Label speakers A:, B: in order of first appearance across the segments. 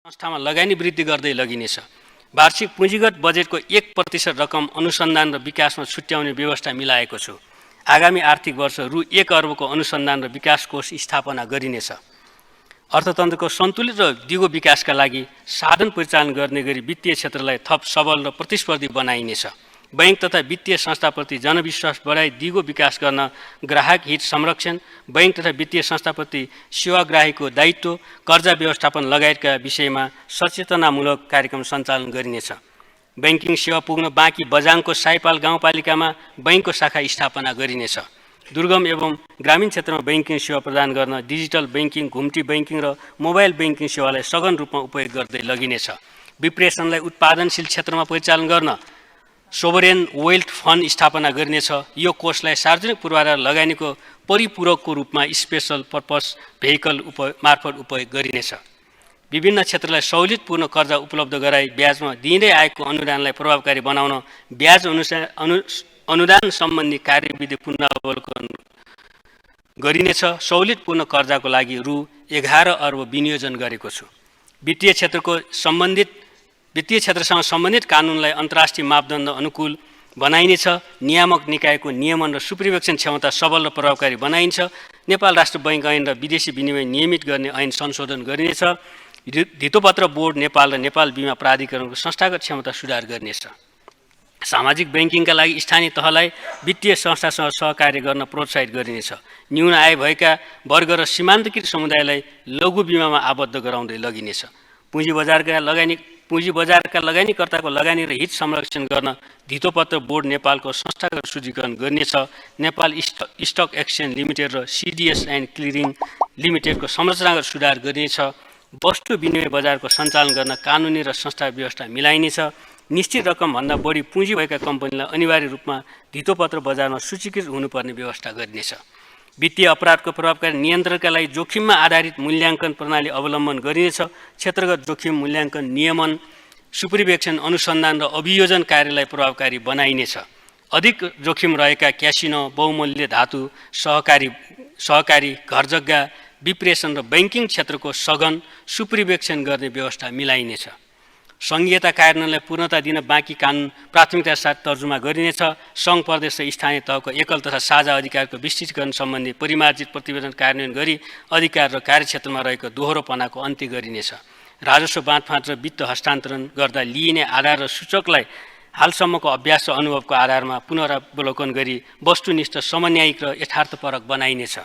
A: संस्थामा लगानी वृद्धि गर्दै लगिनेछ। वार्षिक पुँजीगत बजेटको 1% रकम अनुसन्धान र विकासमा छुट्याउने व्यवस्था मिलाएको छु। आगामी आर्थिक वर्ष रु 1 अर्बको अनुसन्धान र विकास कोष स्थापना गरिनेछ। अर्थतन्त्रको सन्तुलित र दिगो विकासका लागि साधन परिचालन गर्ने गरी वित्तीय क्षेत्रलाई थप सबल र प्रतिस्पर्धी बनाइनेछ। बैंक तथा वित्तीय संस्थाप्रति जनविश्वास बढाई दिगो विकास गर्न ग्राहक हित संरक्षण, बैंक तथा वित्तीय संस्थाप्रति सेवाग्राहीको दायित्व, कर्जा व्यवस्थापन लगायतका विषयमा सचेतनामूलक कार्यक्रम सञ्चालन गरिनेछ। बैंकिङ सेवा पुग्न बाँकी बझाङको साइपाल गाउँपालिकामा बैंकको शाखा स्थापना गरिनेछ। दुर्गम एवं ग्रामीण क्षेत्रमा बैंकिङ सेवा प्रदान गर्न डिजिटल बैंकिङ, घुम्टी बैंकिङ र मोबाइल बैंकिङ सेवालाई सघन रूपमा उपयोग गर्दै लगिनेछ। विप्रेषणलाई उत्पादनशील क्षेत्रमा परिचालन गर्न सोभरेन वेल्थ फन्ड स्थापना गरिनेछ। यो कोषलाई सार्वजनिक पूर्वाधार लगानीको परिपूरकको रूपमा स्पेशल पर्पस भेहिकल मार्फत उपयोग गरिनेछ। विभिन्न क्षेत्रलाई सहुलियतपूर्ण कर्जा उपलब्ध गराई ब्याजमा दिँदै आएको अनुदानलाई प्रभावकारी बनाउन ब्याज अनुदान सम्बन्धी कार्यविधि पुनरावलोकन गरिनेछ। सहुलियतपूर्ण कर्जाको लागि रु 11 अर्ब विनियोजन गरेको छु। वित्तीय क्षेत्रसँग सम्बन्धित कानुनलाई अन्तर्राष्ट्रिय मापदण्ड अनुकूल बनाइनेछ। नियामक निकायको नियमन र सुपरिवेक्षण क्षमता सबल र प्रभावकारी बनाइन्छ। नेपाल राष्ट्र बैंक ऐन र विदेशी विनिमय नियमित गर्ने ऐन संशोधन गरिनेछ। धितोपत्र बोर्ड नेपाल र नेपाल बीमा प्राधिकरणको संस्थागत क्षमता सुधार गरिनेछ। सामाजिक बैंकिङका लागि स्थानीय तहलाई वित्तीय संस्थासँग सहकार्य गर्न प्रोत्साहित गरिनेछ। न्यून आय भएका वर्ग र सीमान्तकृत समुदायलाई लघु बीमामा आबद्ध गराउँदै लगिनेछ। पुँजी बजारका लगानीकर्ताको लगानी र हित संरक्षण गर्न धितोपत्र बोर्ड नेपालको संस्थागत शुद्धिकरण गरिनेछ। नेपाल स्टक एक्सचेन्ज लिमिटेड र सिडिएस एन्ड क्लियरिङ लिमिटेडको संरचनागत सुधार गरिनेछ। वस्तु विनिमय बजारको सञ्चालन गर्न कानुनी र संस्था व्यवस्था मिलाइनेछ। निश्चित रकमभन्दा बढी पुँजी भएका कम्पनीलाई अनिवार्य रूपमा धितोपत्र बजारमा सूचीकृत हुनुपर्ने व्यवस्था गरिनेछ। वित्तीय अपराधको प्रभावकारी नियन्त्रणका लागि जोखिममा आधारित मूल्याङ्कन प्रणाली अवलम्बन गरिनेछ। क्षेत्रगत जोखिम मूल्याङ्कन नियमन, सुपरिवेक्षण, अनुसन्धान र अभियोजन कार्यलाई प्रभावकारी बनाइनेछ। अधिक जोखिम रहेका क्यासिनो, बहुमूल्य धातु, सहकारी घरजग्गा, विप्रेषण र बैंकिङ क्षेत्रको सघन सुपरिवेक्षण गर्ने व्यवस्था मिलाइनेछ। सङ्घीयता कार्यान्वयनलाई पूर्णता दिन बाँकी कानुन प्राथमिकता साथ तर्जुमा गरिनेछ। सङ्घ प्रदेश र स्थानीय तहको एकल तथा साझा अधिकारको विस्तृतीकरण सम्बन्धी परिमार्जित प्रतिवेदन कार्यान्वयन गरी अधिकार र कार्यक्षेत्रमा रहेको दोहोरोपनाको अन्त्य गरिनेछ। राजस्व बाँडफाँड र वित्त हस्तान्तरण गर्दा लिइने आधार र सूचकलाई हालसम्मको अभ्यास र अनुभवको आधारमा पुनरावलोकन गरी वस्तुनिष्ठ, समन्यायिक र यथार्थपरक बनाइनेछ।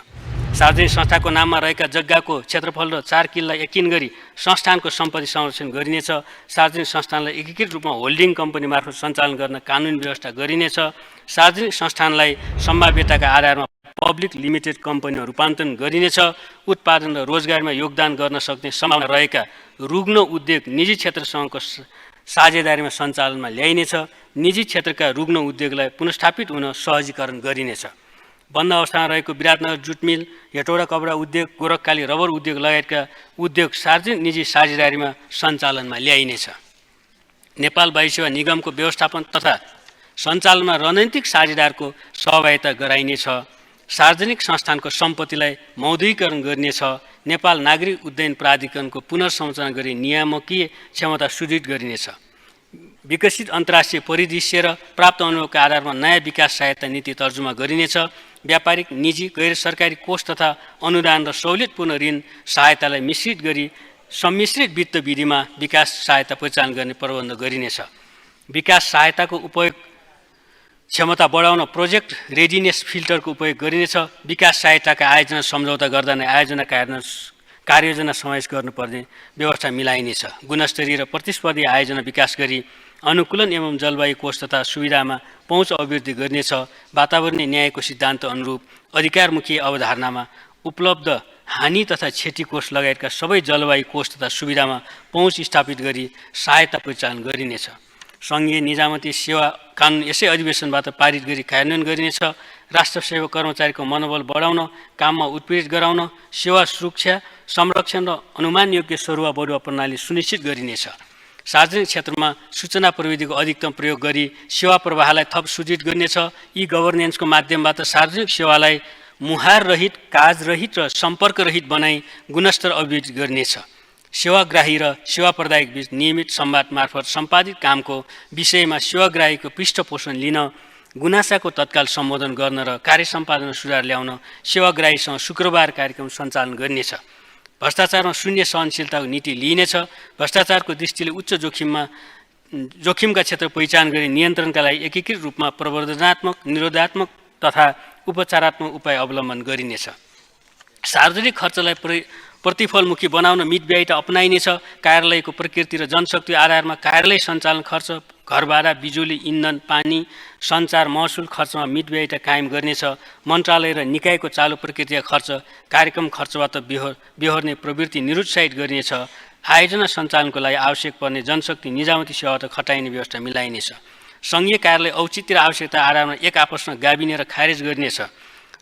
A: सार्वजनिक संस्थाको नाममा रहेका जग्गाको क्षेत्रफल र 4 किल्ला यकिन गरी संस्थानको सम्पत्ति संरक्षण गरिनेछ। सार्वजनिक संस्थानलाई एकीकृत रूपमा होल्डिङ कम्पनी मार्फत सञ्चालन गर्न कानुनी व्यवस्था गरिनेछ। सार्वजनिक संस्थानलाई सम्भाव्यताका आधारमा पब्लिक लिमिटेड कम्पनीमा रूपान्तरण गरिनेछ। उत्पादन र रोजगारीमा योगदान गर्न सक्ने सम्भावना रहेका रुग्ण उद्योग निजी क्षेत्रसँगको साझेदारीमा सञ्चालनमा ल्याइनेछ। निजी क्षेत्रका रुग्ण उद्योगलाई पुनर्स्थापित हुन सहजीकरण गरिनेछ। बन्द अवस्थामा रहेको विराटनगर जुट मिल, हेटौडा कपडा उद्योग, गोरखकाली रबर उद्योग लगायतका उद्योग सार्वजनिक निजी साझेदारीमा सञ्चालनमा ल्याइनेछ। नेपाल वायु सेवा निगमको व्यवस्थापन तथा सञ्चालनमा रणनीतिक साझेदारको सहभागिता गराइनेछ। सार्वजनिक संस्थानको सम्पत्तिलाई मौद्रीकरण गरिनेछ। नेपाल नागरिक उड्डयन प्राधिकरणको पुनर्संरचना गरी नियामकीय क्षमता सुदृढ गरिनेछ। विकसित अन्तर्राष्ट्रिय परिदृश्य र प्राप्त अनुभवका आधारमा नयाँ विकास सहायता नीति तर्जुमा गरिनेछ। व्यापारिक, निजी, गैर सरकारी कोष तथा अनुदान र सहुलियतपूर्ण ऋण सहायतालाई मिश्रित गरी सम्मिश्रित वित्त विधिमा विकास सहायता परिचालन गर्ने प्रबन्ध गरिनेछ। विकास सहायताको उपयोग क्षमता बढाउन प्रोजेक्ट रेडिनेस फिल्टरको उपयोग गरिनेछ। विकास सहायताका आयोजना सम्झौता गर्दा नै आयोजना कार्ययोजना समावेश गर्नुपर्ने व्यवस्था मिलाइनेछ। गुणस्तरीय र प्रतिस्पर्धी आयोजना विकास गरी अनुकूलन एवं जलवायु कोष तथा सुविधामा पहुँच अभिवृद्धि गरिनेछ। वातावरणीय न्यायको सिद्धान्त अनुरूप अधिकारमुखी अवधारणामा उपलब्ध हानि तथा क्षति कोष लगायतका सबै जलवायु कोष तथा सुविधामा पहुँच स्थापित गरी सहायता परिचालन गरिनेछ। सङ्घीय निजामती सेवा कानुन यसै अधिवेशनबाट पारित गरी कार्यान्वयन गरिनेछ। राष्ट्र सेवा कर्मचारीको मनोबल बढाउन, काममा उत्प्रेरित गराउन, सेवा सुरक्षा, संरक्षण र अनुमानयोग्य सरुवा बढुवा प्रणाली सुनिश्चित गरिनेछ। सार्वजनिक क्षेत्रमा सूचना प्रविधिको अधिकतम प्रयोग गरी सेवा प्रवाहलाई थप सुदृढ गरिनेछ। ई गभर्नेन्सको माध्यमबाट सार्वजनिक सेवालाई मुहार रहित, काज रहित र सम्पर्क रहित बनाई गुणस्तर अभिवृद्धि गरिनेछ। सेवाग्राही र सेवा प्रदायक बीच नियमित संवाद मार्फत सम्पादित कामको विषयमा सेवाग्राहीको पृष्ठपोषण लिन, गुनासाको तत्काल सम्बोधन गर्न र कार्य सम्पादनमा सुधार ल्याउन सेवाग्राहीसँग शुक्रबार कार्यक्रम सञ्चालन गरिनेछ। भ्रष्टाचारमा शून्य सहनशीलताको नीति लिइनेछ। भ्रष्टाचारको दृष्टिले उच्च जोखिमका क्षेत्र पहिचान गरी नियन्त्रणका लागि एकीकृत रूपमा प्रवर्धनात्मक, निरोधात्मक तथा उपचारात्मक उपाय अवलम्बन गरिनेछ। सार्वजनिक खर्चलाई प्रतिफलमुखी बनाउन मितव्ययिता अपनाइनेछ। कार्यालयको प्रकृति र जनशक्ति आधारमा कार्यालय सञ्चालन खर्च, घरभाडा, बिजुली, इन्धन, पानी, सञ्चार, महसुल खर्चमा मितव्ययिता कायम गरिनेछ। मन्त्रालय र निकायको चालु प्रकृतिका खर्च, कार्यक्रम खर्चबाट बेहोर्ने प्रवृत्ति निरुत्साहित गरिनेछ। आयोजना सञ्चालनको लागि आवश्यक पर्ने जनशक्ति निजामती सेवाबाट खटाइने व्यवस्था मिलाइनेछ। सङ्घीय कार्यालय औचित्य र आवश्यकता आधारमा एक आपसमा गाभिने र खारेज गरिनेछ।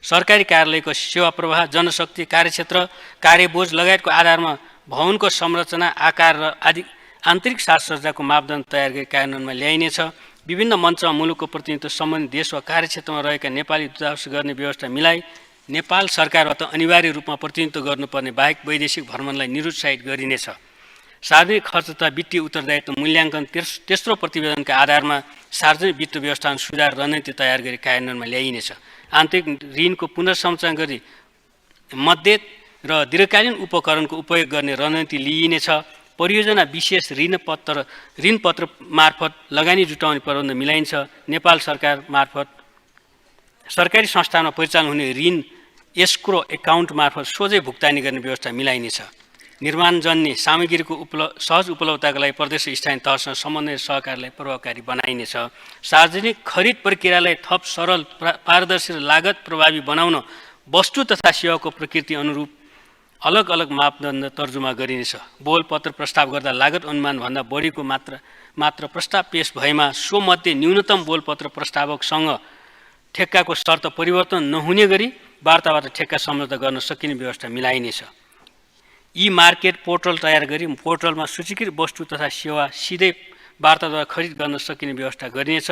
A: सरकारी कार्यालयको सेवा प्रवाह, जनशक्ति, कार्यक्षेत्र, कार्यबोझ लगायतको आधारमा भवनको संरचना, आकार र आदि आन्तरिक साजसज्जाको मापदण्ड तयार गरी कार्यान्वयनमा ल्याइनेछ। विभिन्न मञ्चमा मुलुकको प्रतिनिधित्व सम्बन्धित देश वा कार्यक्षेत्रमा रहेका नेपाली दूतावास गर्ने व्यवस्था मिलाई नेपाल सरकारबाट अनिवार्य रूपमा प्रतिनिधित्व गर्नुपर्ने बाहेक वैदेशिक भ्रमणलाई निरुत्साहित गरिनेछ। सार्वजनिक खर्च तथा वित्तीय उत्तरदायित्व मूल्याङ्कन तेस्रो प्रतिवेदनका आधारमा सार्वजनिक वित्त व्यवस्थापन सुधार रणनीति तयार गरी कार्यान्वयनमा ल्याइनेछ। आन्तरिक ऋणको पुनर्संरचना गरी मध्य र दीर्घकालीन उपकरणको उपयोग गर्ने रणनीति लिइनेछ। परियोजना विशेष ऋणपत्र मार्फत लगानी जुटाउने प्रबन्ध मिलाइन्छ। नेपाल सरकार मार्फत सरकारी संस्थानमा परिचालन हुने ऋण एस्क्रो एकाउन्ट मार्फत सोझै भुक्तानी गर्ने व्यवस्था मिलाइनेछ। निर्माणजन्य सामग्रीको सहज उपलब्धताका लागि प्रदेश स्थानीय तहसँग समन्वय सहकारीलाई प्रभावकारी बनाइनेछ। सार्वजनिक खरिद प्रक्रियालाई थप सरल, पारदर्शी र लागत प्रभावी बनाउन वस्तु तथा सेवाको प्रकृति अनुरूप अलग अलग मापदण्ड तर्जुमा गरिनेछ। बोलपत्र प्रस्ताव गर्दा लागत अनुमानभन्दा बढीको मात्र प्रस्ताव पेश भएमा सोमध्ये न्यूनतम बोलपत्र प्रस्तावकसँग ठेक्काको शर्त परिवर्तन नहुने गरी वार्ताबाट ठेक्का सम्झौता गर्न सकिने व्यवस्था मिलाइनेछ। ई मार्केट पोर्टल तयार गरी पोर्टलमा सूचीकृत वस्तु तथा सेवा सिधै वार्ताद्वारा खरिद गर्न सकिने व्यवस्था गरिनेछ।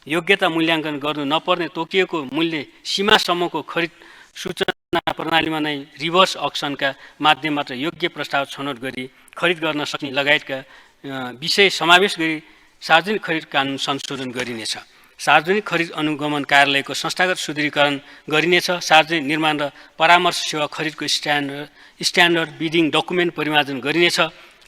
A: योग्यता मूल्याङ्कन गर्नु नपर्ने तोकिएको मूल्य सीमासम्मको खरिद सूचना प्रणालीमा नै रिभर्स अक्सनका माध्यमबाट योग्य प्रस्ताव छनौट गरी खरिद गर्न सक्ने लगायतका विषय समावेश गरी सार्वजनिक खरिद कानुन संशोधन गरिनेछ। सार्वजनिक खरिद अनुगमन कार्यालयको संस्थागत सुदृढीकरण गरिनेछ। सार्वजनिक निर्माण र परामर्श सेवा खरिदको स्ट्यान्डर्ड बिडिङ डकुमेन्ट परिमार्जन गरिनेछ।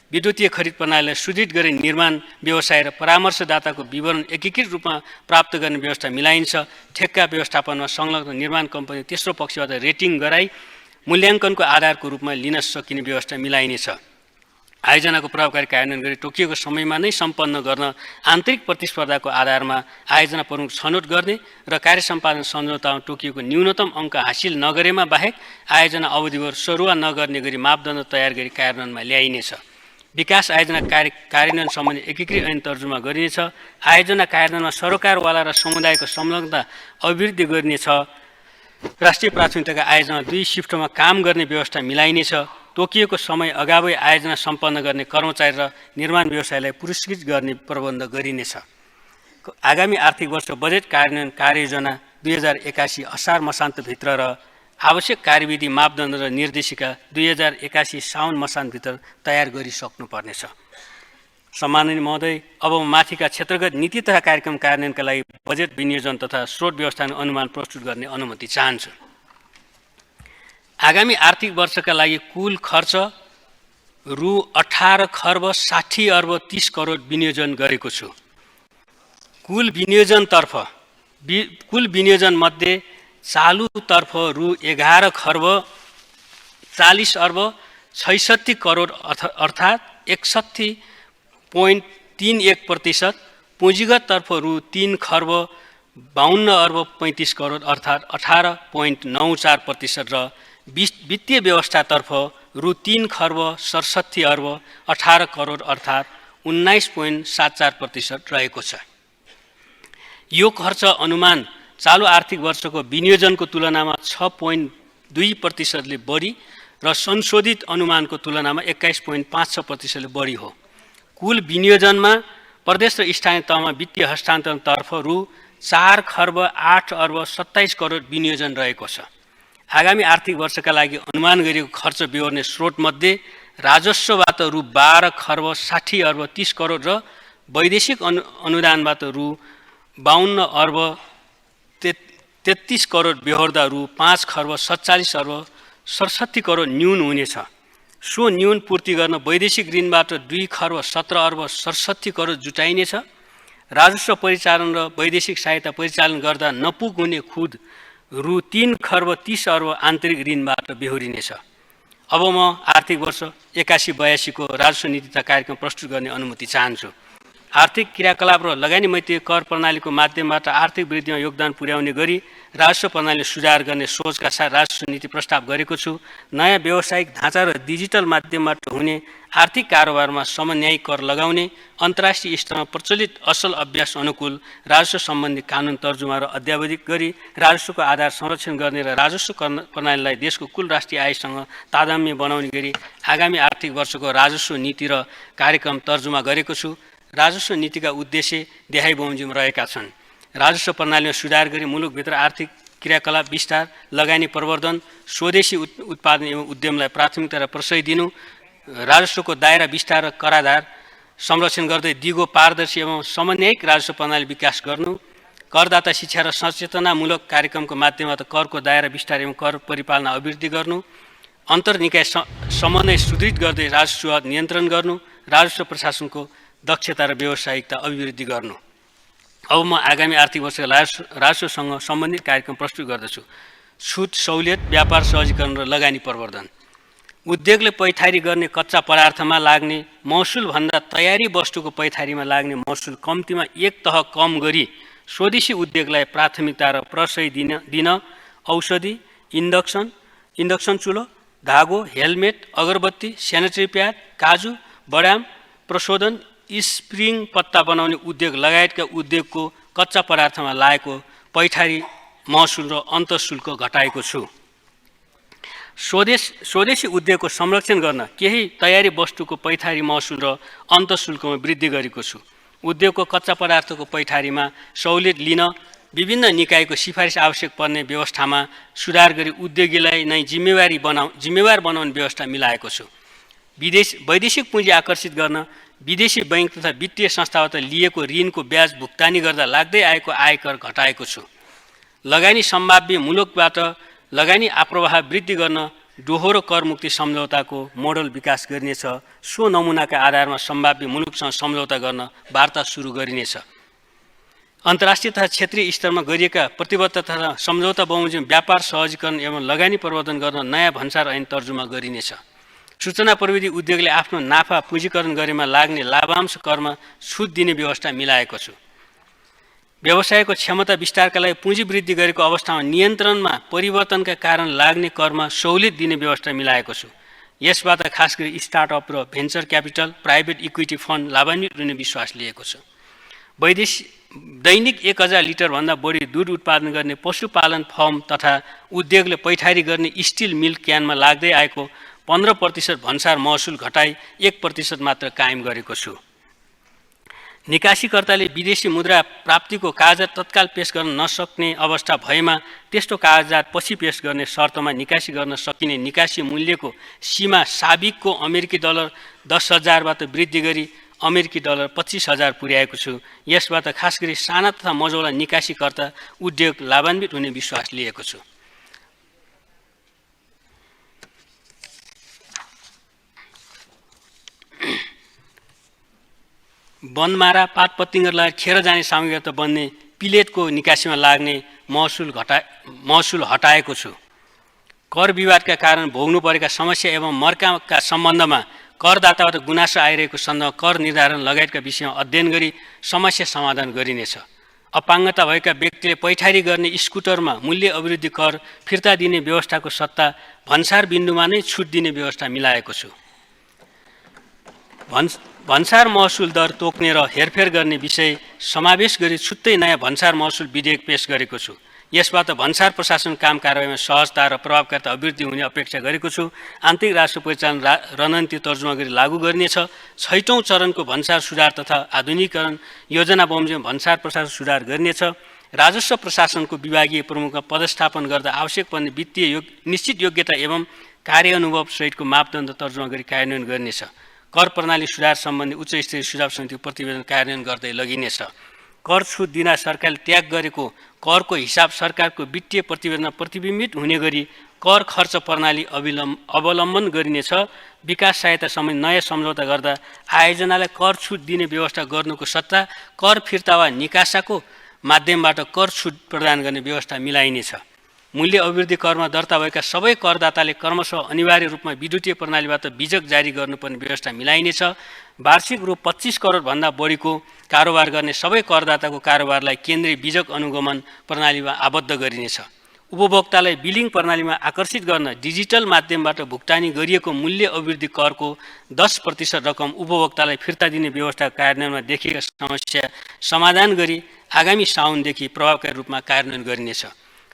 A: विद्युतीय खरिद प्रणालीलाई सुदृढ गरी निर्माण व्यवसाय र परामर्शदाताको विवरण एकीकृत रूपमा प्राप्त गर्ने व्यवस्था मिलाइन्छ। ठेक्का व्यवस्थापनमा संलग्न निर्माण कम्पनी तेस्रो पक्षबाट रेटिङ गराई मूल्याङ्कनको आधारको रूपमा लिन सकिने व्यवस्था मिलाइनेछ। आयोजनाको प्रभावकारी कार्यान्वयन गरी तोकिएको समयमा नै सम्पन्न गर्न आन्तरिक प्रतिस्पर्धाको आधारमा आयोजना प्रमुख छनौट गर्ने र कार्य सम्पादन सम्झौतामा तोकिएको न्यूनतम अङ्क हासिल नगरेमा बाहेक आयोजना अवधिभर सरुवा नगर्ने गरी मापदण्ड तयार गरी कार्यान्वयनमा ल्याइनेछ। विकास आयोजना कार्यान्वयन सम्बन्धी एकीकृत ऐन तर्जुमा गरिनेछ। आयोजना कार्यान्वयनमा सरोकारवाला र समुदायको संलग्नता अभिवृद्धि गरिनेछ। राष्ट्रिय प्राथमिकताका आयोजना 2 शिफ्टमा काम गर्ने व्यवस्था मिलाइनेछ। तोकिएको समय अगावै आयोजना सम्पन्न गर्ने कर्मचारी र निर्माण व्यवसायलाई पुरस्कृत गर्ने प्रबन्ध गरिनेछ। आगामी आर्थिक वर्ष बजेट कार्यान्वयन कार्ययोजना 2081 असार मसान्तभित्र र आवश्यक कार्यविधि मापदण्ड र निर्देशिका 2081 साउन मसान्तभित्र तयार गरिसक्नुपर्नेछ। सम्माननीय महोदय, अब माथिका क्षेत्रगत नीति तथा कार्यक्रम कार्यान्वयनका लागि बजेट विनियोजन तथा स्रोत व्यवस्थापन अनुमान प्रस्तुत गर्ने अनुमति चाहन्छु। आगामी आर्थिक वर्षका लागि कुल खर्च रु 18 खर्ब 60 अर्ब 30 करोड विनियोजन गरेको छु। कुल विनियोजन मध्ये चालुतर्फ रु 11 खर्ब 40 अर्ब 66 करोड अर्थात् 61.31%, पुँजीगततर्फ रु 3 खर्ब 52 अर्ब 35 करोड अर्थात् 18.94% र वित्तीय व्यवस्थातर्फ रु 3 खर्ब 67 अर्ब 18 करोड अर्थात् 19.74% रहेको छ। यो खर्च अनुमान चालु आर्थिक वर्षको विनियोजनको तुलनामा 6.2%ले बढी र संशोधित अनुमानको तुलनामा 21.56%ले बढी हो। कुल विनियोजनमा प्रदेश र स्थानीय तहमा वित्तीय हस्तान्तरणतर्फ रु 4 खर्ब 8 अर्ब 27 करोड विनियोजन रहेको छ। आगामी आर्थिक वर्षका लागि अनुमान गरिएको खर्च बेहोर्ने स्रोतमध्ये राजस्वबाट रु 12 खर्ब 60 अर्ब 30 करोड र वैदेशिक अनुदानबाट रु 52 अर्ब 33 करोड बेहोर्दा रु 5 खर्ब 47 अर्ब 67 करोड न्यून हुनेछ। सो न्यून पूर्ति गर्न वैदेशिक ऋणबाट 2 खर्ब 17 अर्ब 67 करोड जुटाइनेछ। राजस्व परिचालन र वैदेशिक सहायता परिचालन गर्दा नपुग्ने खुद रु 3 खर्ब 30 अर्ब आन्तरिक ऋणबाट बेहोरिनेछ। अब म आर्थिक वर्ष 81-82 को राजस्व नीति तथा कार्यक्रम प्रस्तुत गर्ने अनुमति चाहन्छु। आर्थिक क्रियाकलाप र लगानी मैत्री कर प्रणालीको माध्यमबाट आर्थिक वृद्धिमा योगदान पुर्याउने गरी राजस्व प्रणाली सुधार गर्ने सोचका साथ राजस्व नीति प्रस्ताव गरेको छु। नयाँ व्यावसायिक ढाँचा र डिजिटल माध्यमबाट हुने आर्थिक कारोबारमा समन्यायी कर लगाउने, अन्तर्राष्ट्रिय स्तरमा प्रचलित असल अभ्यास अनुकूल राजस्व सम्बन्धी कानुन तर्जुमा र अध्यावधिक गरी राजस्वको आधार संरक्षण गर्ने र राजस्व प्रणालीलाई देशको कुल राष्ट्रिय आयसँग तादात्म्य बनाउने गरी आगामी आर्थिक वर्षको राजस्व नीति र कार्यक्रम तर्जुमा गरेको छु। राजस्व नीतिका उद्देश्य देहाई बमोजिम रहेका छन्। राजस्व प्रणालीमा सुधार गरी मुलुकभित्र आर्थिक क्रियाकलाप विस्तार, लगानी प्रवर्धन, स्वदेशी उत्पादन एवं उद्यमलाई प्राथमिकता र प्रशय दिनु, राजस्वको दायरा विस्तार र कराधार संरक्षण गर्दै दिगो पारदर्शी एवं समन्वयिक राजस्व प्रणाली विकास गर्नु, करदाता शिक्षा र सचेतनामूलक कार्यक्रमको माध्यमबाट करको दायरा विस्तार एवं कर परिपालना अभिवृद्धि गर्नु, अन्तर्निकाय समन्वय सुदृढ गर्दै राजस्व नियन्त्रण गर्नु, राजस्व प्रशासनको दक्षता र व्यावसायिकता अभिवृद्धि गर्नु। अब म आगामी आर्थिक वर्षका राजस्वसँग सम्बन्धित कार्यक्रम प्रस्तुत गर्दछु। छुट, सहुलियत, व्यापार सहजीकरण र लगानी प्रवर्धन। उद्योगले पैठारी गर्ने कच्चा पदार्थमा लाग्ने महसुलभन्दा तयारी वस्तुको पैठारीमा लाग्ने महसुल कम्तीमा एक तह कम गरी स्वदेशी उद्योगलाई प्राथमिकता र प्रशय दिन औषधि, इन्डक्सन चुलो, धागो, हेलमेट, अगरबत्ती, सेनेटरी प्याड, काजु, बडाम, प्रशोधन, स्प्रिङ पत्ता बनाउने उद्योग लगायतका उद्योगको कच्चा पदार्थमा लागेको पैठारी महसुल र अन्तःशुल्क घटाएको छु। स्वदेशी उद्योगको संरक्षण गर्न केही तयारी वस्तुको पैठारी महसुल र अन्तःशुल्कमा वृद्धि गरेको छु। उद्योगको कच्चा पदार्थको पैठारीमा सहुलियत लिन विभिन्न निकायको सिफारिस आवश्यक पर्ने व्यवस्थामा सुधार गरी उद्योगीलाई नै जिम्मेवार बनाउने व्यवस्था मिलाएको छु। वैदेशिक पुँजी आकर्षित गर्न विदेशी बैंक तथा वित्तीय संस्थाबाट लिएको ऋणको ब्याज भुक्तानी गर्दा लाग्दै आएको आयकर घटाएको छु। लगानी सम्भाव्य मुलुकबाट लगानी आप्रवाह वृद्धि गर्न दोहोरो करमुक्ति सम्झौताको मोडल विकास गरिनेछ। सो नमुनाका आधारमा सम्भाव्य मुलुकसँग सम्झौता गर्न वार्ता सुरु गरिनेछ। अन्तर्राष्ट्रिय तथा क्षेत्रीय स्तरमा गरिएका प्रतिबद्धता तथा सम्झौता बमोजिम व्यापार सहजीकरण एवं लगानी प्रवर्धन गर्न नयाँ भन्सार ऐन तर्जुमा गरिनेछ। सूचना प्रविधि उद्योगले आफ्नो नाफा पुँजीकरण गरेमा लाग्ने लाभांश करमा छुट दिने व्यवस्था मिलाएको छु। व्यवसायको क्षमता विस्तारका लागि पुँजी वृद्धि गरेको अवस्थामा नियन्त्रणमा परिवर्तनका कारण लाग्ने करमा सहुलियत दिने व्यवस्था मिलाएको छु। यसबाट खास गरी स्टार्टअप र venture capital, private equity fund लाभान्वित हुने विश्वास लिएको छु। दैनिक 1000 लिटरभन्दा बढी दूध उत्पादन गर्ने पशुपालन फर्म तथा उद्योगले पैठारी गर्ने स्टिल मिल्क क्यानमा लाग्दै आएको 15% भन्सार महसुल घटाई 1% मात्र कायम गरेको छु। निकासीकर्ताले विदेशी मुद्रा प्राप्तिको कागजात तत्काल पेश गर्न नसक्ने अवस्था भएमा त्यस्तो कागजात पछि पेश गर्ने शर्तमा निकासी गर्न सकिने निकासी मूल्यको सीमा साबिकको अमेरिकी डलर 10,000बाट वृद्धि गरी अमेरिकी डलर 25,000 पुर्याएको छु। यसबाट खास गरी साना तथा मझौला निकासीकर्ता उद्योग लाभान्वित हुने विश्वास लिएको छु। वनमारा, पातपतिङ्गरलाई खेर जाने सामग्रीबाट बन्ने पिलेटको निकासीमा लाग्ने महसुल हटाएको छु। कर विवादका कारण भोग्नु परेका समस्या एवं मर्काका सम्बन्धमा करदाताबाट गुनासो आइरहेको सन्दर्भमा कर निर्धारण लगायतका विषयमा अध्ययन गरी समस्या समाधान गरिनेछ। अपाङ्गता भएका व्यक्तिले पैठारी गर्ने स्कुटरमा मूल्य अभिवृद्धि कर फिर्ता दिने व्यवस्थाको सट्टा भन्सार बिन्दुमा नै छुट दिने व्यवस्था मिलाएको छु। भन्सार महसुल दर तोक्ने र हेरफेर गर्ने विषय समावेश गरी छुट्टै नयाँ भन्सार महसुल विधेयक पेश गरेको छु। यसबाट भन्सार प्रशासन काम कारबाहीमा सहजता र प्रभावकारिता अभिवृद्धि हुने अपेक्षा गरेको छु। आन्तरिक राजस्व परिचालन रणनीति तर्जुमा गरी लागू गरिनेछ। 6औं चरणको भन्सार सुधार तथा आधुनिकीकरण योजना बमोजिम भन्सार प्रशासन सुधार गरिनेछ। राजस्व प्रशासनको विभागीय प्रमुखमा पदस्थापन गर्दा आवश्यक पर्ने वित्तीय निश्चित योग्यता एवं कार्य अनुभव सहितको मापदण्ड तर्जुमा गरी कार्यान्वयन गरिनेछ। कर प्रणाली सुधार सम्बन्धी उच्च स्तरीय सुझाव समितिको प्रतिवेदन कार्यान्वयन गर्दै लगिनेछ। कर छुट दिन सरकारले त्याग गरेको करको हिसाब सरकारको वित्तीय प्रतिवेदनमा प्रतिबिम्बित हुने गरी कर खर्च प्रणाली अवलम्बन गरिनेछ। विकास सहायता सम्बन्धी नयाँ सम्झौता गर्दा आयोजनालाई कर छुट दिने व्यवस्था गर्नुको सट्टा कर फिर्ता वा निकासाको माध्यमबाट कर छुट प्रदान गर्ने व्यवस्था मिलाइनेछ। मूल्य अभिवृद्धि करमा दर्ता भएका सबै करदाताले क्रमशः अनिवार्य रूपमा विद्युतीय प्रणालीबाट बिजक जारी गर्नुपर्ने व्यवस्था मिलाइनेछ। वार्षिक रु 25 करोडभन्दा बढीको कारोबार गर्ने सबै करदाताको कारोबारलाई केन्द्रीय बिजक अनुगमन प्रणालीमा आबद्ध गरिनेछ। उपभोक्तालाई बिलिङ प्रणालीमा आकर्षित गर्न डिजिटल माध्यमबाट भुक्तानी गरिएको मूल्य अभिवृद्धि करको 10% रकम उपभोक्तालाई फिर्ता दिने व्यवस्था कार्यान्वयनमा देखिएका समस्या समाधान गरी आगामी साउनदेखि प्रभावकारी रूपमा कार्यान्वयन गरिनेछ।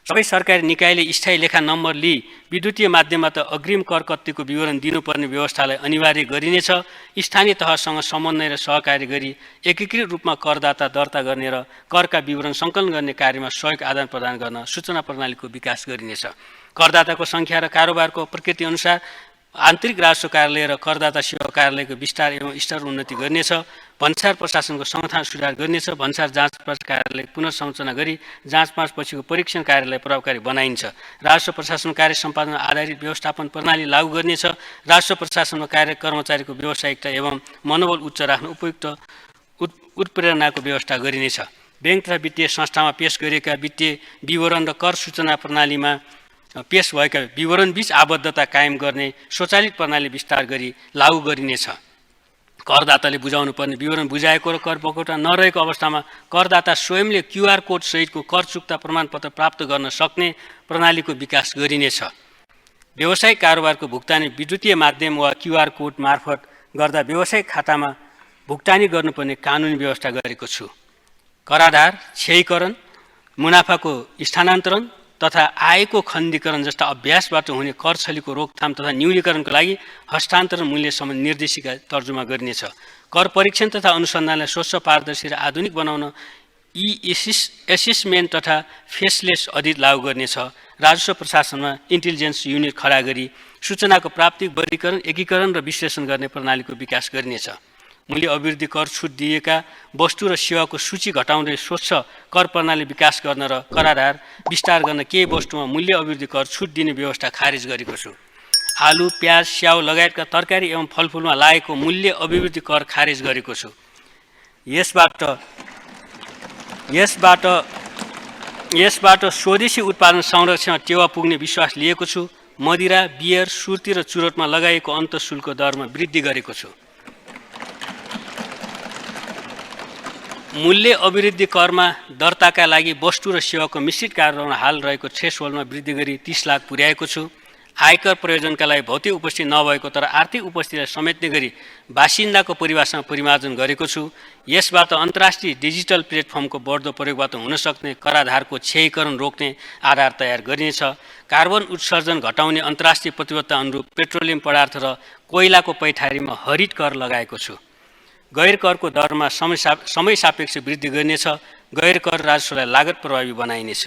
A: सबै सरकारी निकायले स्थायी लेखा नम्बर लिई विद्युतीय माध्यमबाट अग्रिम कर कत्तीको विवरण दिनुपर्ने व्यवस्थालाई अनिवार्य गरिनेछ। स्थानीय तहसँग समन्वय र सहकारी गरी एकीकृत रूपमा करदाता दर्ता गर्ने र करका विवरण सङ्कलन गर्ने कार्यमा सहयोग आदान प्रदान गर्न सूचना प्रणालीको विकास गरिनेछ। करदाताको सङ्ख्या र कारोबारको प्रकृति अनुसार आन्तरिक राजस्व कार्यालय र करदाता सेवा कार्यालयको विस्तार एवं स्तर उन्नति गरिनेछ। भन्सार प्रशासनको संगठन सुधार गरिनेछ। भन्सार जाँच कार्यालय पुनर्संरचना गरी जाँच पछिको परीक्षण कार्यालय प्रभावकारी बनाइन्छ। राजस्व प्रशासन कार्य सम्पादन आधारित व्यवस्थापन प्रणाली लागू गरिनेछ। राजस्व प्रशासनमा कार्य कर्मचारीको व्यावसायिकता एवं मनोबल उच्च राख्न उपयुक्त उत्प्रेरणाको व्यवस्था गरिनेछ। ब्याङ्क तथा वित्तीय संस्थामा पेश गरिएका वित्तीय विवरण र कर सूचना प्रणालीमा पेश भएका विवरणबीच आबद्धता कायम गर्ने स्वचालित प्रणाली विस्तार गरी लागू गरिनेछ। करदाताले बुझाउनु पर्ने विवरण बुझाएको र कर बकौटा नरहेको अवस्थामा करदाता स्वयंले QR कोड सहितको कर चुक्ता प्रमाणपत्र प्राप्त गर्न सक्ने प्रणालीको विकास गरिनेछ। व्यावसायिक कारोबारको भुक्तानी विद्युतीय माध्यम वा QR कोड मार्फत गर्दा व्यावसायिक खातामा भुक्तानी गर्नुपर्ने कानुनी व्यवस्था गरेको छु। कराधार, क्षयीकरण, मुनाफाको स्थानान्तरण तथा आयको खण्डीकरण जस्ता अभ्यासबाट हुने कर छलीको रोकथाम तथा न्यूनीकरणको लागि हस्तान्तरण मूल्य सम्बन्धी निर्देशिका तर्जुमा गरिनेछ। कर परीक्षण तथा अनुसन्धानलाई स्वच्छ, पारदर्शी र आधुनिक बनाउन एसेसमेन्ट तथा फेसलेस अडिट लागू गर्नेछ। राजस्व प्रशासनमा इन्टेलिजेन्स युनिट खडा गरी सूचनाको प्राप्ति, वर्गीकरण, एकीकरण र विश्लेषण गर्ने प्रणालीको विकास गरिनेछ। मूल्य अभिवृद्धि कर छुट दिएका वस्तु र सेवाको सूची घटाउँदै स्वच्छ कर प्रणाली विकास गर्न र कराधार विस्तार गर्न केही वस्तुमा मूल्य अभिवृद्धि कर छुट दिने व्यवस्था खारेज गरेको छु। आलु, प्याज, स्याउ लगायतका तरकारी एवं फलफुलमा लागेको मूल्य अभिवृद्धि कर खारेज गरेको छु। यसबाट स्वदेशी उत्पादन संरक्षण टेवा पुग्ने विश्वास लिएको छु। मदिरा, बियर, सुर्ती र चुरोटमा लगाइएको अन्तःशुल्क दरमा वृद्धि गरेको छु। मूल्य अभिवृद्धि करमा दर्ताका लागि वस्तु र सेवाको मिश्रित कारोबारमा हाल रहेको थ्रेसहोल्डमा वृद्धि गरी 30 लाख पुर्याएको छु। आयकर प्रयोजनका लागि भौतिक उपस्थिति नभएको तर आर्थिक उपस्थितिलाई समेट्ने गरी बासिन्दाको परिभाषामा परिमार्जन गरेको छु। यसबाट अन्तर्राष्ट्रिय डिजिटल प्लेटफर्मको बढ्दो प्रयोगबाट हुनसक्ने कराधारको क्षयीकरण रोक्ने आधार तयार गरिनेछ। कार्बन उत्सर्जन घटाउने अन्तर्राष्ट्रिय प्रतिबद्धता अनुरूप पेट्रोलियम पदार्थ र कोइलाको पैठारीमा हरित कर लगाएको छु। गैर करको दरमा समय सापेक्ष वृद्धि गरिनेछ। गैर कर राजस्वलाई लागत प्रभावी बनाइनेछ।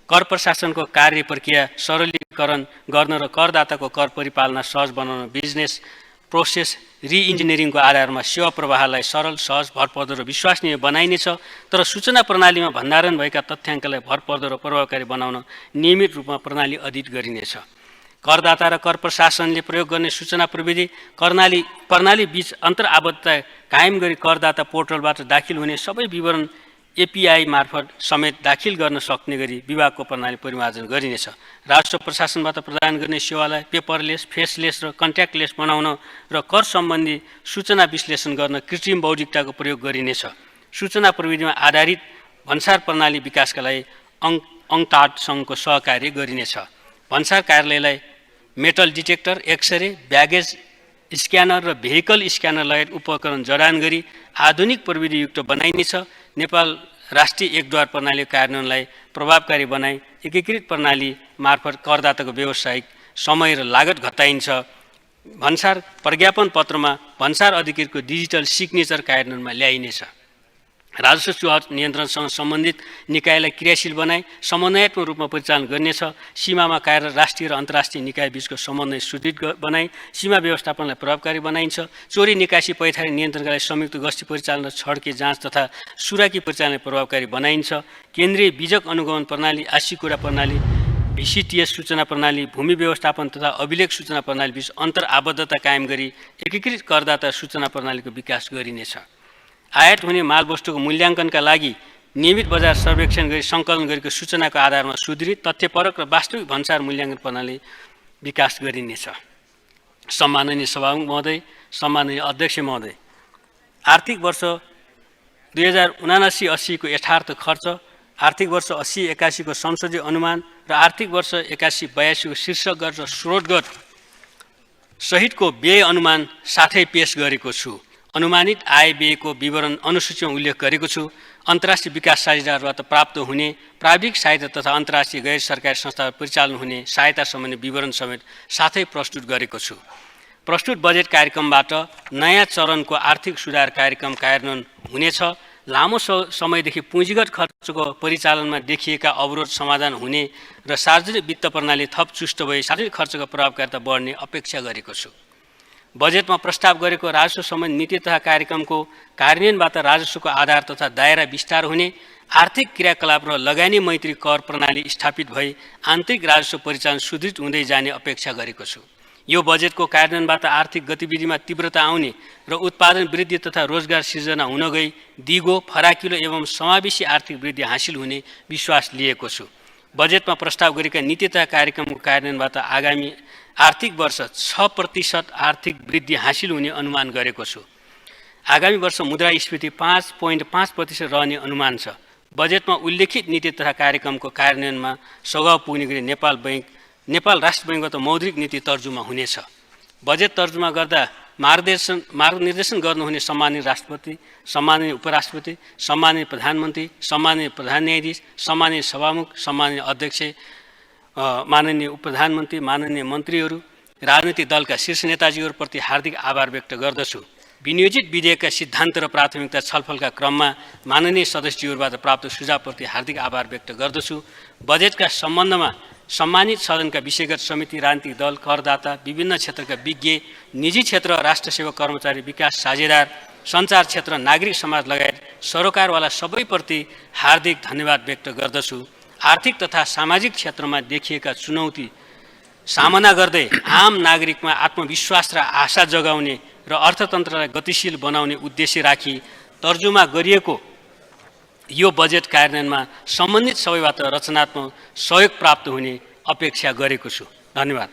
A: कर प्रशासनको कार्य प्रक्रिया सरलीकरण गर्न र करदाताको कर परिपालना सहज बनाउन बिजनेस प्रोसेस रिइन्जिनियरिङको आधारमा सेवा प्रवाहलाई सरल, सहज, भरपर्दो र विश्वसनीय बनाइनेछ। तर सूचना प्रणालीमा भण्डारण भएका तथ्याङ्कलाई भरपर्दो र प्रभावकारी बनाउन नियमित रूपमा प्रणाली अडिट गरिनेछ। करदाता र कर प्रशासनले प्रयोग गर्ने सूचना प्रविधि प्रणाली बीच अन्तर आबद्धता कायम गरी करदाता पोर्टलबाट दाखिल हुने सबै विवरण API मार्फत समेत दाखिल गर्न सक्ने गरी विभागको प्रणाली परिमार्जन गरिनेछ। राजस्व प्रशासनबाट प्रदान गर्ने सेवालाई पेपरलेस, फेसलेस र कन्ट्याक्टलेस बनाउन र कर सम्बन्धी सूचना विश्लेषण गर्न कृत्रिम बौद्धिकताको प्रयोग गरिनेछ। सूचना प्रविधिमा आधारित भन्सार प्रणाली विकासका लागि अङ्कटाडसँगको सहकार्य गरिनेछ। भन्सार कार्यालयलाई metal detector, x-ray, baggage scanner र भेहिकल स्क्यानर लगायत उपकरण जडान गरी आधुनिक प्रविधियुक्त बनाइनेछ। नेपाल राष्ट्रिय एकद्वार प्रणाली कार्यान्वयनलाई प्रभावकारी बनाई एकीकृत प्रणाली मार्फत करदाताको व्यावसायिक समय र लागत घटाइन्छ। भन्सार प्रज्ञापन पत्रमा भन्सार अधिकृतको डिजिटल सिग्नेचर कार्यान्वयनमा ल्याइनेछ। राजस्व चुहाव नियन्त्रणसँग सम्बन्धित निकायलाई क्रियाशील बनाई समन्वयात्मक रूपमा परिचालन गर्नेछ। सीमामा कार्यरत राष्ट्रिय र अन्तर्राष्ट्रिय निकाय बीचको समन्वय सुदृढ बनाई सीमा व्यवस्थापनलाई प्रभावकारी बनाइन्छ। चोरी निकासी पैठारी नियन्त्रणका लागि संयुक्त गस्ती परिचालन र छड्के जाँच तथा सुराकी परिचालनलाई प्रभावकारी बनाइन्छ। केन्द्रीय बीजक अनुगमन प्रणाली, आशीकुरा प्रणाली, VCTS सूचना प्रणाली, भूमि व्यवस्थापन तथा अभिलेख सूचना प्रणाली बीच अन्तर आबद्धता कायम गरी एकीकृत करदाता सूचना प्रणालीको विकास गरिनेछ। आयात हुने मालवस्तुको मूल्याङ्कनका लागि नियमित बजार सर्वेक्षण गरी सङ्कलन गरेको सूचनाको आधारमा सुदृढ तथ्यपरक र वास्तविक भन्सार मूल्याङ्कन प्रणाली विकास गरिनेछ। सम्माननीय सभामुख महोदय, सम्माननीय अध्यक्ष महोदय, आर्थिक वर्ष 2079-80 को यथार्थ खर्च, आर्थिक वर्ष 80-81 को संसदीय अनुमान र आर्थिक वर्ष 81-82 को शीर्षकगत र स्रोतगत सहितको व्यय अनुमान साथै पेश गरेको छु। अनुमानित आय व्ययको विवरण अनुसूचीमा उल्लेख गरेको छु। अन्तर्राष्ट्रिय विकास साझेदारबाट प्राप्त हुने प्राविधिक सहायता तथा अन्तर्राष्ट्रिय गैर सरकारी संस्था परिचालन हुने सहायता सम्बन्धी विवरण समेत साथै प्रस्तुत गरेको छु। प्रस्तुत बजेट कार्यक्रमबाट नयाँ चरणको आर्थिक सुधार कार्यक्रम कार्यान्वयन हुनेछ। लामो समयदेखि पुँजीगत खर्चको परिचालनमा देखिएका अवरोध समाधान हुने र सार्वजनिक वित्त प्रणाली थप चुस्त भई सार्वजनिक खर्चको प्रभावकारिता बढ्ने अपेक्षा गरेको छु। बजेटमा प्रस्ताव गरेको राजस्व सम्बन्धी नीति तथा कार्यक्रमको कार्यान्वयनबाट राजस्वको आधार तथा दायरा विस्तार हुने, आर्थिक क्रियाकलाप र लगानी मैत्री कर प्रणाली स्थापित भई आन्तरिक राजस्व परिचालन सुदृढ हुँदै जाने अपेक्षा गरेको छु। यो बजेटको कार्यान्वयनबाट आर्थिक गतिविधिमा तीव्रता आउने र उत्पादन वृद्धि तथा रोजगार सिर्जना हुन गई दिगो, फराकिलो एवं समावेशी आर्थिक वृद्धि हासिल हुने विश्वास लिएको छु। बजेटमा प्रस्ताव गरेका नीति तथा कार्यक्रमको कार्यान्वयनबाट आगामी आर्थिक वर्ष 6% आर्थिक वृद्धि हासिल हुने अनुमान गरेको छु। आगामी वर्ष मुद्रास्फीति 5.5% रहने अनुमान छ। बजेटमा उल्लेखित नीति तथा कार्यक्रमको कार्यान्वयनमा सघाउ पुग्ने गरी नेपाल राष्ट्र बैङ्कबाट मौद्रिक नीति तर्जुमा हुनेछ। बजेट तर्जुमा गर्दा मार्गनिर्देशन गर्नुहुने सम्माननीय राष्ट्रपति, सम्माननीय उपराष्ट्रपति, सम्माननीय प्रधानमन्त्री, सम्माननीय प्रधान न्यायाधीश, सम्माननीय सभामुख, सम्माननीय अध्यक्ष, माननीय उपप्रधानमन्त्री, माननीय मन्त्रीहरू, राजनीतिक दलका शीर्ष नेताजीहरूप्रति हार्दिक आभार व्यक्त गर्दछु। विनियोजित विधेयकका सिद्धान्त र प्राथमिकता छलफलका क्रममा माननीय सदस्यहरूबाट प्राप्त सुझावप्रति हार्दिक आभार व्यक्त गर्दछु। बजेटका सम्बन्धमा सम्मानित सदनका विषयगत समिति, राजनीतिक दल, करदाता, विभिन्न क्षेत्रका विज्ञ, निजी क्षेत्र, राष्ट्र सेवक कर्मचारी, विकास साझेदार, सञ्चार क्षेत्र, नागरिक समाज लगायत सरोकारवाला सबैप्रति हार्दिक धन्यवाद व्यक्त गर्दछु। आर्थिक तथा सामाजिक क्षेत्रमा देखिएका चुनौती सामना गर्दै आम नागरिकमा आत्मविश्वास र आशा जगाउने र अर्थतन्त्रलाई गतिशील बनाउने उद्देश्य राखी तर्जुमा गरिएको यो बजेट कार्यान्वयनमा सम्बन्धित सबैबाट रचनात्मक सहयोग प्राप्त हुने अपेक्षा गरेको छु। धन्यवाद।